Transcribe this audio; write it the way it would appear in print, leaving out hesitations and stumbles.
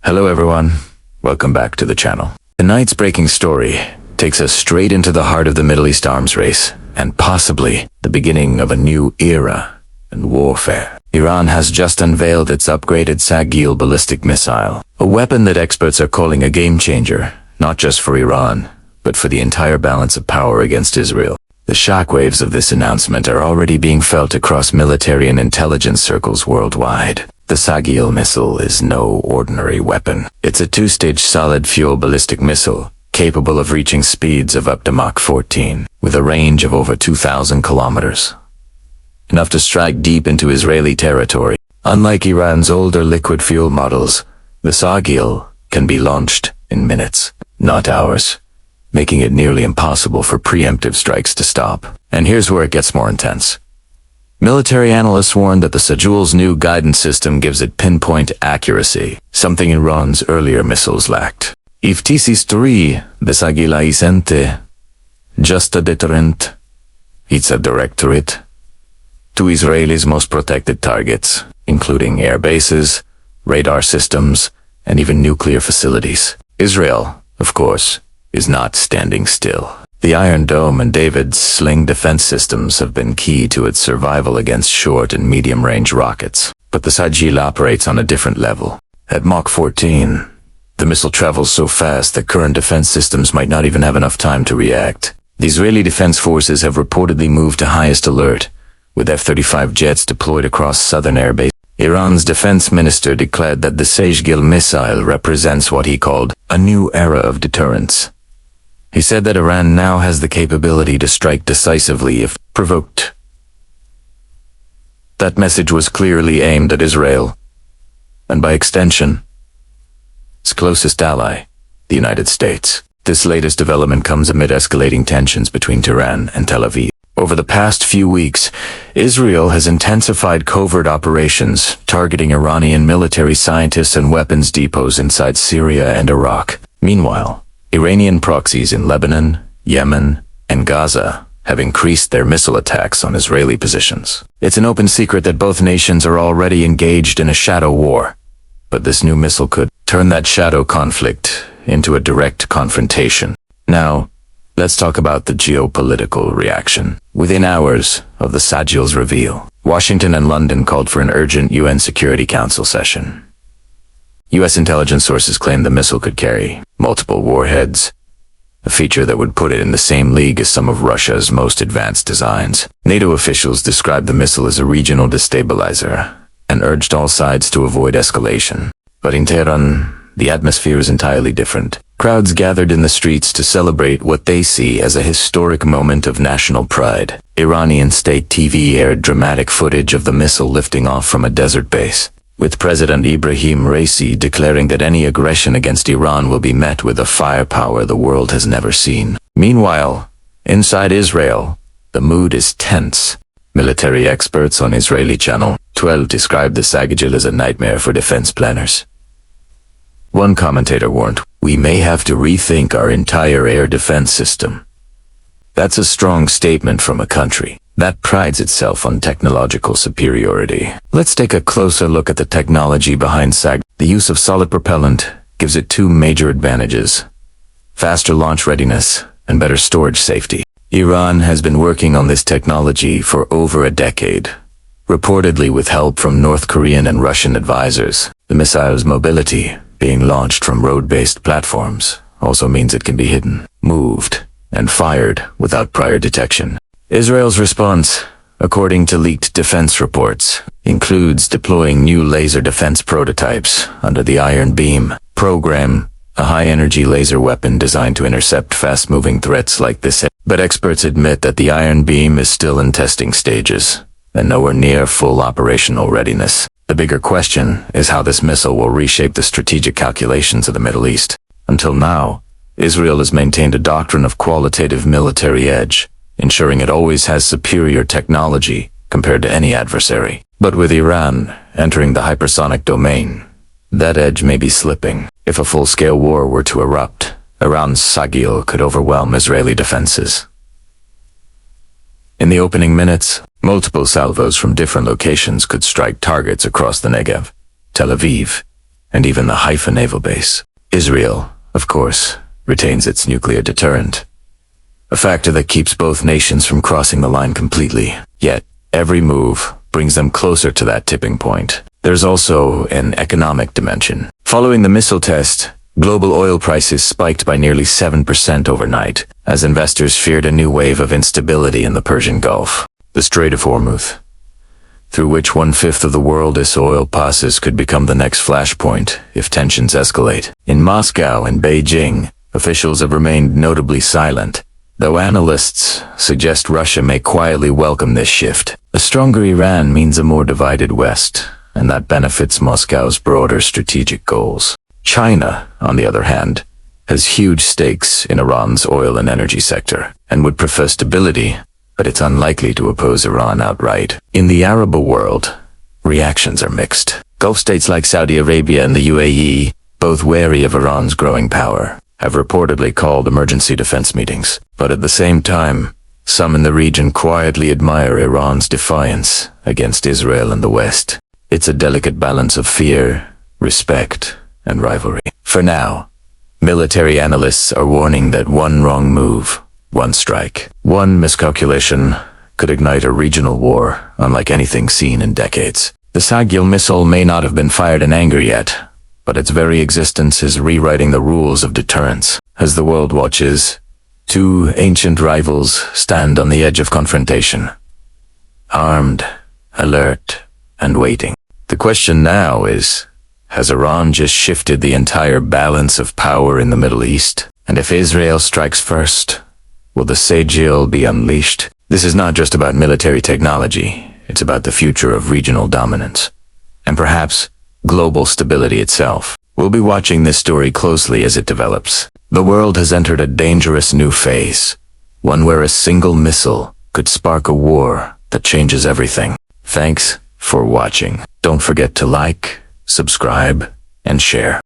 Hello everyone, welcome back to the channel. Tonight's breaking story takes us straight into the heart of the Middle East arms race, and possibly the beginning of a new era in warfare. Iran has just unveiled its upgraded Sejjil ballistic missile, a weapon that experts are calling a game changer, not just for Iran, but for the entire balance of power against Israel. The shockwaves of this announcement are already being felt across military and intelligence circles worldwide. The Sejjil missile is no ordinary weapon. It's a two-stage solid-fuel ballistic missile, capable of reaching speeds of up to Mach 14, with a range of over 2,000 kilometers. Enough to strike deep into Israeli territory. Unlike Iran's older liquid fuel models, the Sejjil can be launched in minutes, not hours, making it nearly impossible for preemptive strikes to stop. And here's where it gets more intense. Military analysts warn that the Sejjil's new guidance system gives it pinpoint accuracy, something Iran's earlier missiles lacked. If TC-3, the Sejjil isn't just a deterrent, it's a direct threat to Israel's most protected targets, including air bases, radar systems, and even nuclear facilities. Israel, of course, is not standing still. The Iron Dome and David's Sling defense systems have been key to its survival against short and medium-range rockets. But the Sejjil operates on a different level. At Mach 14, the missile travels so fast that current defense systems might not even have enough time to react. The Israeli Defense Forces have reportedly moved to highest alert, with F-35 jets deployed across southern airbase. Iran's defense minister declared that the Sejjil missile represents what he called a new era of deterrence. He said that Iran now has the capability to strike decisively if provoked. That message was clearly aimed at Israel, and by extension, its closest ally, the United States. This latest development comes amid escalating tensions between Tehran and Tel Aviv. Over the past few weeks, Israel has intensified covert operations targeting Iranian military scientists and weapons depots inside Syria and Iraq. Meanwhile, Iranian proxies in Lebanon, Yemen, and Gaza have increased their missile attacks on Israeli positions. It's an open secret that both nations are already engaged in a shadow war, but this new missile could turn that shadow conflict into a direct confrontation. Now, let's talk about the geopolitical reaction. Within hours of the Sejjil's reveal, Washington and London called for an urgent UN Security Council session. U.S. intelligence sources claim the missile could carry multiple warheads, a feature that would put it in the same league as some of Russia's most advanced designs. NATO officials described the missile as a regional destabilizer and urged all sides to avoid escalation. But in Tehran, the atmosphere is entirely different. Crowds gathered in the streets to celebrate what they see as a historic moment of national pride. Iranian state TV aired dramatic footage of the missile lifting off from a desert base, with President Ibrahim Raisi declaring that any aggression against Iran will be met with a firepower the world has never seen. Meanwhile, inside Israel, the mood is tense. Military experts on Israeli Channel 12 described the Sejjil as a nightmare for defense planners. One commentator warned, "We may have to rethink our entire air defense system." That's a strong statement from a country that prides itself on technological superiority. Let's take a closer look at the technology behind Sejjil. The use of solid propellant gives it two major advantages: faster launch readiness and better storage safety. Iran has been working on this technology for over a decade, reportedly with help from North Korean and Russian advisors. The missile's mobility, being launched from road-based platforms, also means it can be hidden, moved, and fired without prior detection. Israel's response, according to leaked defense reports, includes deploying new laser defense prototypes under the Iron Beam program, a high-energy laser weapon designed to intercept fast-moving threats like this. But experts admit that the Iron Beam is still in testing stages, and nowhere near full operational readiness. The bigger question is how this missile will reshape the strategic calculations of the Middle East. Until now, Israel has maintained a doctrine of qualitative military edge, ensuring it always has superior technology compared to any adversary. But with Iran entering the hypersonic domain, that edge may be slipping. If a full-scale war were to erupt, Iran's Sejjil could overwhelm Israeli defenses. In the opening minutes, multiple salvos from different locations could strike targets across the Negev, Tel Aviv, and even the Haifa naval base. Israel, of course, retains its nuclear deterrent, a factor that keeps both nations from crossing the line completely. Yet, every move brings them closer to that tipping point. There's also an economic dimension. Following the missile test, global oil prices spiked by nearly 7% overnight, as investors feared a new wave of instability in the Persian Gulf. The Strait of Hormuz, through which 1/5 of the world's oil passes, could become the next flashpoint if tensions escalate. In Moscow and Beijing, officials have remained notably silent, though analysts suggest Russia may quietly welcome this shift. A stronger Iran means a more divided West, and that benefits Moscow's broader strategic goals. China, on the other hand, has huge stakes in Iran's oil and energy sector, and would prefer stability, but it's unlikely to oppose Iran outright. In the Arab world, reactions are mixed. Gulf states like Saudi Arabia and the UAE, both wary of Iran's growing power, have reportedly called emergency defense meetings. But at the same time, some in the region quietly admire Iran's defiance against Israel and the West. It's a delicate balance of fear, respect, and rivalry. For now, military analysts are warning that one wrong move, one strike, one miscalculation could ignite a regional war unlike anything seen in decades. The Sejjil missile may not have been fired in anger yet, but its very existence is rewriting the rules of deterrence. As the world watches, two ancient rivals stand on the edge of confrontation, armed, alert, and waiting. The question now is, has Iran just shifted the entire balance of power in the Middle East? And if Israel strikes first, will the Sejjil be unleashed? This is not just about military technology, it's about the future of regional dominance, and perhaps global stability itself. We'll be watching this story closely as it develops. The world has entered a dangerous new phase, one where a single missile could spark a war that changes everything. Thanks for watching. Don't forget to like, subscribe, and share.